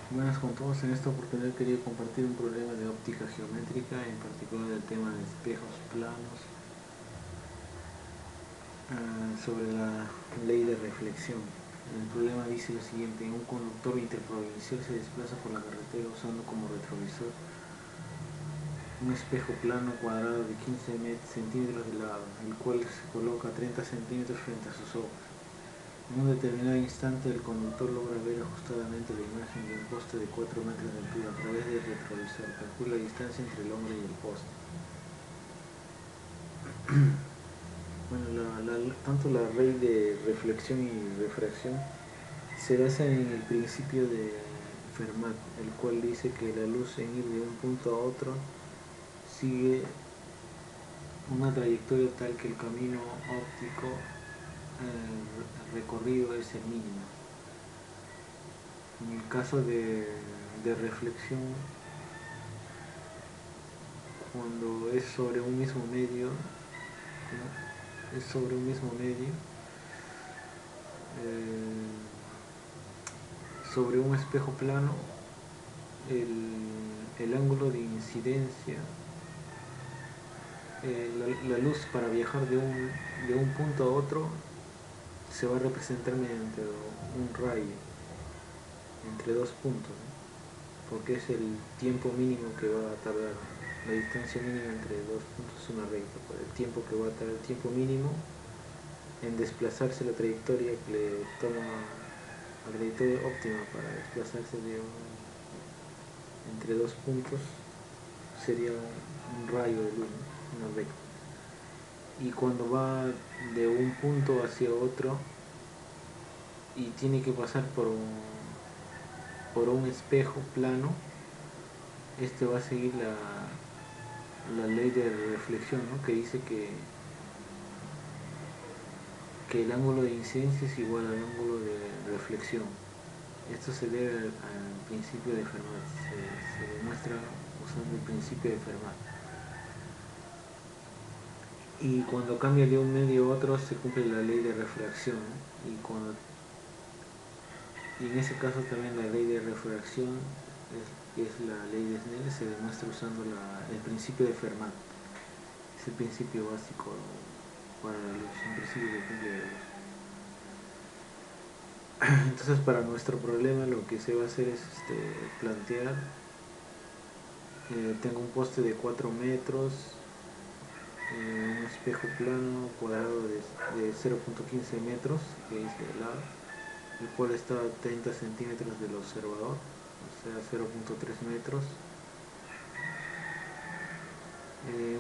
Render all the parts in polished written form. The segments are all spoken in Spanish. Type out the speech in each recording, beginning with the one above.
Buenas con todos, en esta oportunidad quería compartir un problema de óptica geométrica, en particular el tema de espejos planos, sobre la ley de reflexión. El problema dice lo siguiente: un conductor interprovincial se desplaza por la carretera usando como retrovisor un espejo plano cuadrado de 15 centímetros de lado, el cual se coloca a 30 centímetros frente a sus ojos. En un determinado instante el conductor logra ver ajustadamente la imagen de un poste de 4 metros de altura a través del retrovisor. Calcula la distancia entre el hombre y el poste. Bueno, tanto la ley de reflexión y refracción se basa en el principio de Fermat, el cual dice que la luz en ir de un punto a otro sigue una trayectoria tal que el camino óptico recorrido es el mínimo. En el caso de reflexión, cuando es sobre un mismo medio, ¿no? Es sobre un mismo medio, eh, sobre un espejo plano, el ángulo de incidencia, la luz para viajar de un punto a otro se va a representar mediante un rayo entre dos puntos, ¿no? Porque es el tiempo mínimo que va a tardar. La distancia mínima entre dos puntos es una recta, por el tiempo que va a tardar, el tiempo mínimo en desplazarse, la trayectoria que le toma, la trayectoria óptima para desplazarse entre dos puntos sería un rayo de luz, ¿no? Una recta. Y cuando va de un punto hacia otro y tiene que pasar por un espejo plano, este va a seguir la ley de reflexión, ¿no? Que dice que el ángulo de incidencia es igual al ángulo de reflexión. Esto se debe al principio de Fermat, se demuestra usando el principio de Fermat. Y cuando cambia de un medio a otro se cumple la ley de refracción, ¿no? Y en ese caso también la ley de refracción, que es la ley de Snell, se demuestra usando el principio de Fermat. Es el principio básico para la luz, un principio que cumple la luz. Entonces, para nuestro problema lo que se va a hacer es plantear, tengo un poste de 4 metros, un espejo plano cuadrado de 0.15 metros, que es de lado, el cual está a 30 centímetros del observador, o sea 0.3 metros.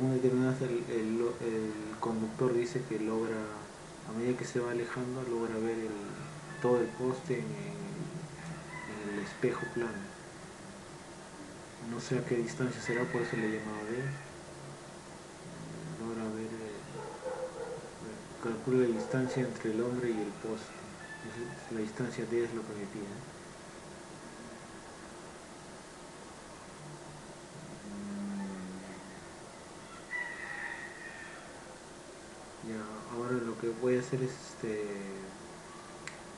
Un determinado el conductor dice que logra, a medida que se va alejando, logra ver todo el poste en el espejo plano. No sé a qué distancia será, por eso le llamaba D. Logra ver, calcula la distancia entre el hombre y el poste. La distancia D es lo que me pide. Ya, ahora lo que voy a hacer es,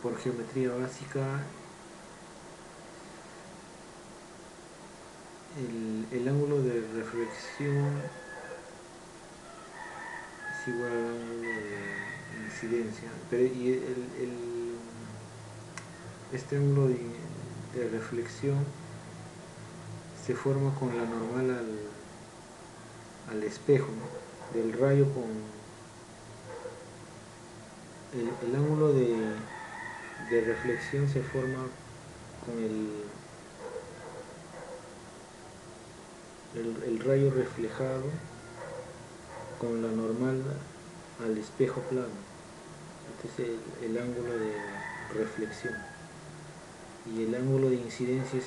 por geometría básica, el ángulo de reflexión es igual al ángulo de incidencia, pero este ángulo de reflexión se forma con la normal al espejo, ¿no? Del rayo con el ángulo de reflexión se forma con el rayo reflejado con la normal al espejo plano. Este es el ángulo de reflexión. Y el ángulo de incidencia es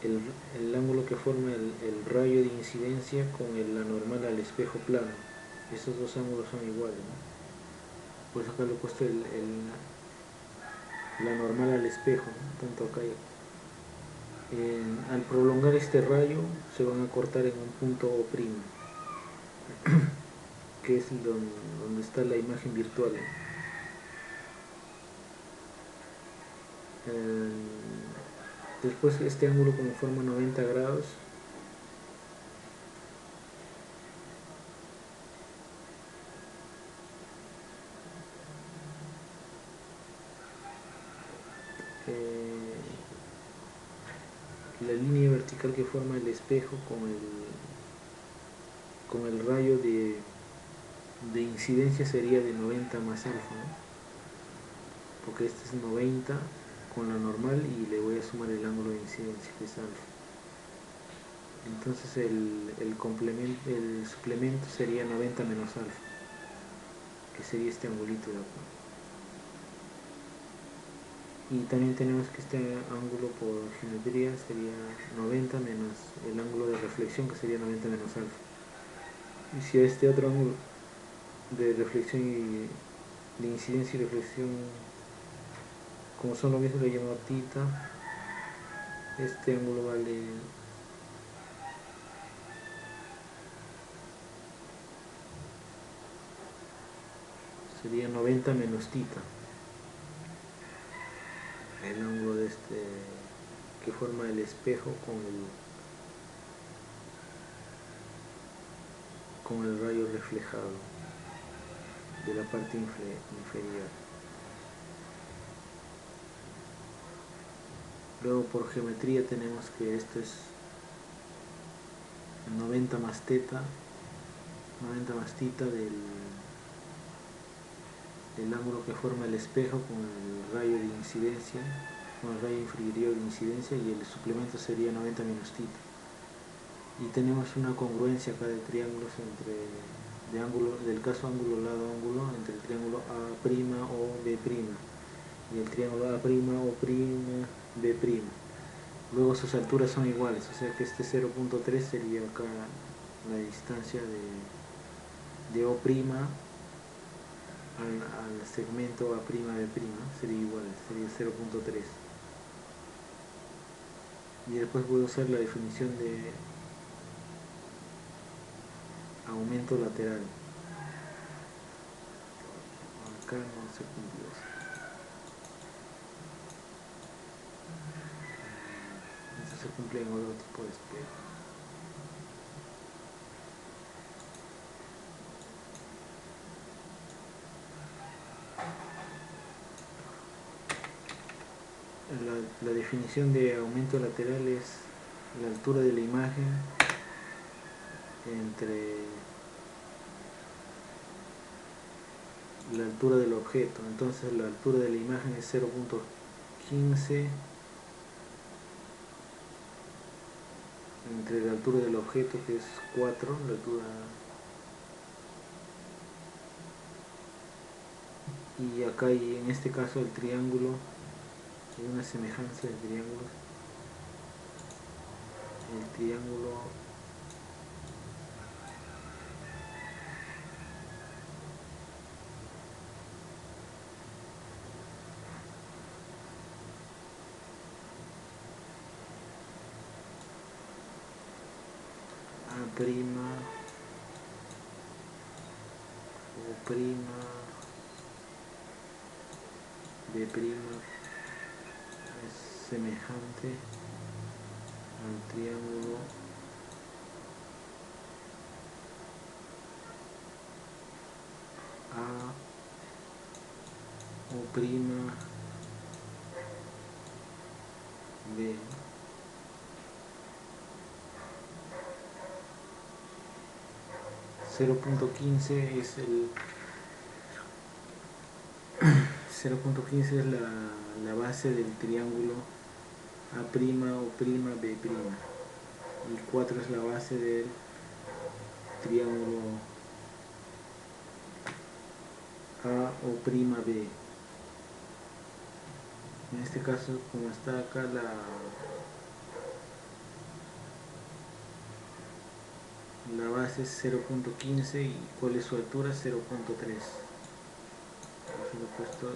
el ángulo que forma el rayo de incidencia con la normal al espejo plano. Esos dos ángulos son iguales, ¿no? Por eso acá le he puesto la normal al espejo, ¿no? Tanto acá y acá. Al prolongar este rayo se van a cortar en un punto O', que es donde está la imagen virtual. Después este ángulo como forma 90 grados, la línea vertical que forma el espejo con el rayo de incidencia sería de 90 más alfa, ¿no? Porque este es 90 con la normal y le voy a sumar el ángulo de incidencia que es alfa. Entonces el suplemento sería 90 menos alfa, que sería este angulito de acá. Y también tenemos que este ángulo por geometría sería 90 menos el ángulo de reflexión, que sería 90 menos alfa. Y si a este otro ángulo de reflexión y de incidencia y reflexión, como son lo mismo, le llamo tita, este ángulo vale sería 90 menos tita, el ángulo de este que forma el espejo con el rayo reflejado de la parte inferior. Luego por geometría tenemos que esto es 90 más teta, 90 más tita del ángulo que forma el espejo con el rayo de incidencia, con el rayo inferior de incidencia, y el suplemento sería 90 menos tita. Y tenemos una congruencia acá de triángulos del caso ángulo lado ángulo entre el triángulo A' o B' y el triángulo A' o' B'. Luego sus alturas son iguales, o sea que este 0.3 sería acá la distancia de O' al segmento A', B', sería igual, sería 0.3. Y después voy a usar la definición de aumento lateral. Acá no se cumplió esto. Esto se cumple en otro tipo de espejo. La definición de aumento lateral es la altura de la imagen entre la altura del objeto. Entonces la altura de la imagen es 0.15 entre la altura del objeto, que es 4, la altura, y acá, y en este caso el triángulo, hay una semejanza de triángulos. El triángulo A', O', B' es semejante al triángulo A, O', B. 0.15 es 0.15 es la base del triángulo A', O', B', y 4 es la base del triángulo A, O', B. En este caso, como está acá la base es 0.15 y cuál es su altura, 0.3. Aquí lo he puesto 0.3.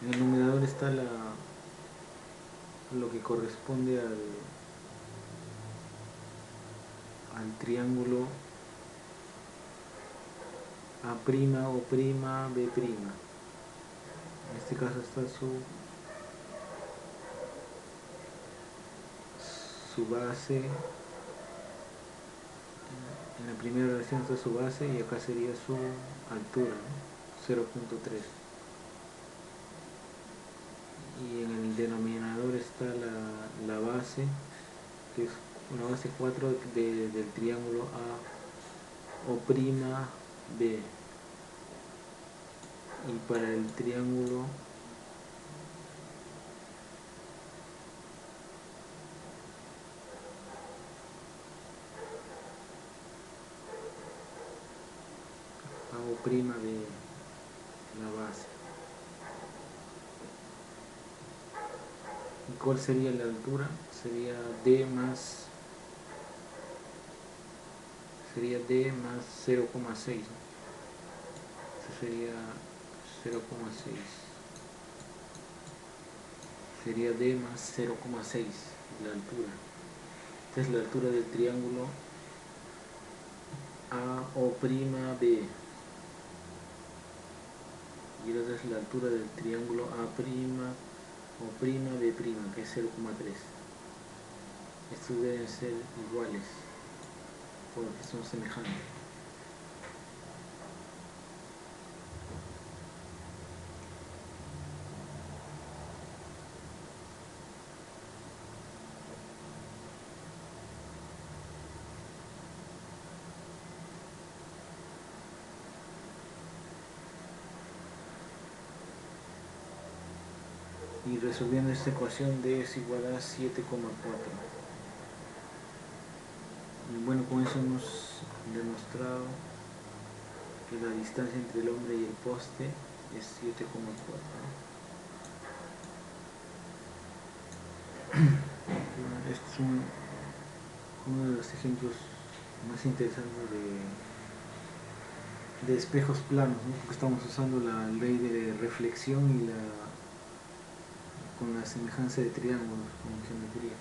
En el numerador está lo que corresponde al triángulo A', O', B'. En este caso está su base. En la primera relación está su base y acá sería su altura, ¿no? 0.3. Y en el denominador está la base, que es una base 4 del triángulo A, O', B. Y para el triángulo A, O', B, la base. ¿Y cuál sería la altura? Sería D más 0,6, ¿no? Eso sería 0,6. Sería D más 0,6 la altura. Esta es la altura del triángulo A, O', B. Y esta es la altura del triángulo A', O', B', que es 0,3. Estos deben ser iguales porque son semejantes. Y resolviendo esta ecuación, D es igual a 7,4. Y bueno, con eso hemos demostrado que la distancia entre el hombre y el poste es 7,4. Este es uno de los ejemplos más interesantes de espejos planos, ¿no? Porque estamos usando la ley de reflexión y con la semejanza de triángulos con geometría.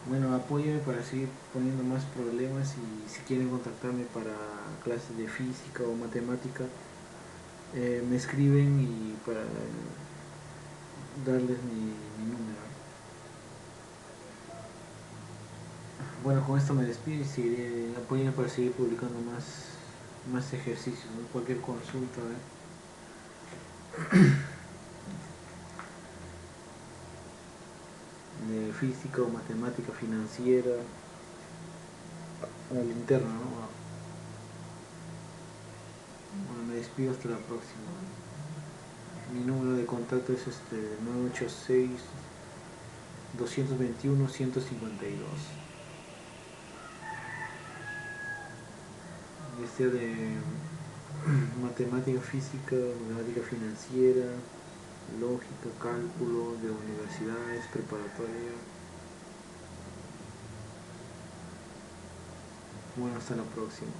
Bueno, apóyame para seguir poniendo más problemas y si quieren contactarme para clases de física o matemática, me escriben y para darles mi número. Bueno, con esto me despido y seguiré, apóyame para seguir publicando más ejercicios, ¿no? Cualquier consulta, de física o matemática financiera, al interno, ¿no? Bueno, me despido hasta la próxima. Mi número de contacto es 986 221 152. Ya sea de matemática física, matemática financiera, lógica, cálculo, de universidades, preparatoria. Bueno, hasta la próxima.